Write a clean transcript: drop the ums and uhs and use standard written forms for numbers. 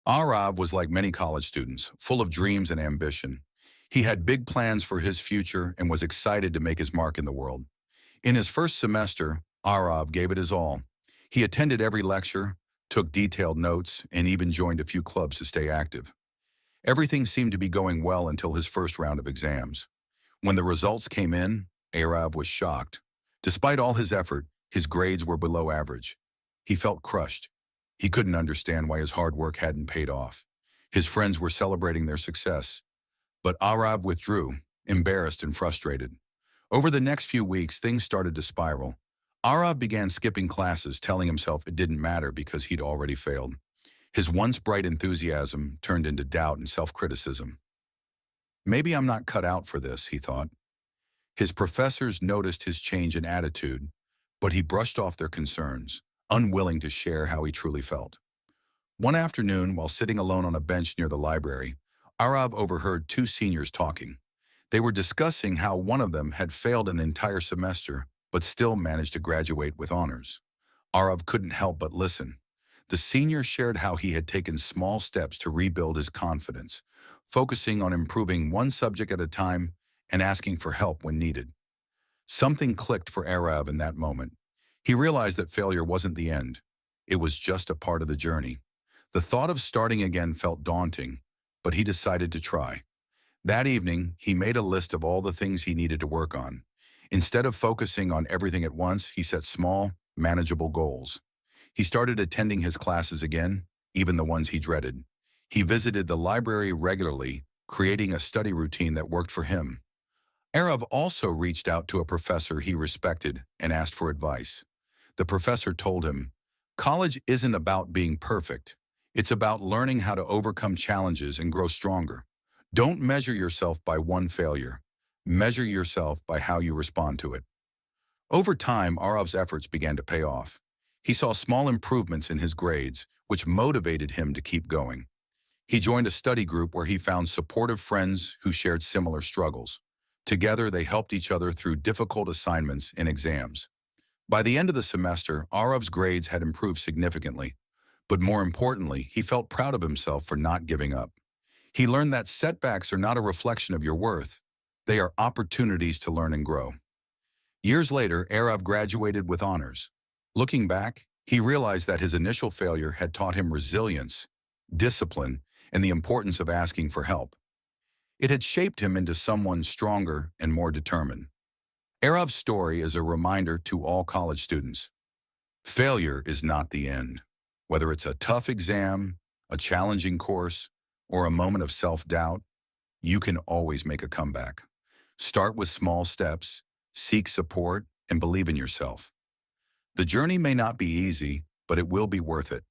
Aarav was like many college students, full of dreams and ambition. He had big plans for his future and was excited to make his mark in the world. In his first semester, Aarav gave it his all. He attended every lecture, took detailed notes, and even joined a few clubs to stay active. Everything seemed to be going well until his first round of exams. When the results came in, Aarav was shocked. Despite all his effort, his grades were below average. He felt crushed. He couldn't understand why his hard work hadn't paid off. His friends were celebrating their success, but Aarav withdrew, embarrassed and frustrated. Over the next few weeks, things started to spiral. Aarav began skipping classes, telling himself it didn't matter because he'd already failed. His once bright enthusiasm turned into doubt and self-criticism. Maybe I'm not cut out for this, he thought. His professors noticed his change in attitude, but he brushed off their concerns, unwilling to share how he truly felt. One afternoon, while sitting alone on a bench near the library, Aarav overheard two seniors talking. They were discussing how one of them had failed an entire semester, but still managed to graduate with honors. Aarav couldn't help but listen. The senior shared how he had taken small steps to rebuild his confidence, focusing on improving one subject at a time and asking for help when needed. Something clicked for Aarav in that moment. He realized that failure wasn't the end. It was just a part of the journey. The thought of starting again felt daunting, but he decided to try. That evening, he made a list of all the things he needed to work on. Instead of focusing on everything at once, he set small, manageable goals. He started attending his classes again, even the ones he dreaded. He visited the library regularly, creating a study routine that worked for him. Aarav also reached out to a professor he respected and asked for advice. The professor told him, "College isn't about being perfect. It's about learning how to overcome challenges and grow stronger. Don't measure yourself by one failure. Measure yourself by how you respond to it." Over time, Aarav's efforts began to pay off. He saw small improvements in his grades, which motivated him to keep going. He joined a study group where he found supportive friends who shared similar struggles. Together, they helped each other through difficult assignments and exams. By the end of the semester, Aarav's grades had improved significantly, but more importantly, he felt proud of himself for not giving up. He learned that setbacks are not a reflection of your worth. They are opportunities to learn and grow. Years later, Aarav graduated with honors. Looking back, he realized that his initial failure had taught him resilience, discipline, and the importance of asking for help. It had shaped him into someone stronger and more determined. Aarav's story is a reminder to all college students. Failure is not the end. Whether it's a tough exam, a challenging course, or a moment of self-doubt, you can always make a comeback. Start with small steps, seek support, and believe in yourself. The journey may not be easy, but it will be worth it.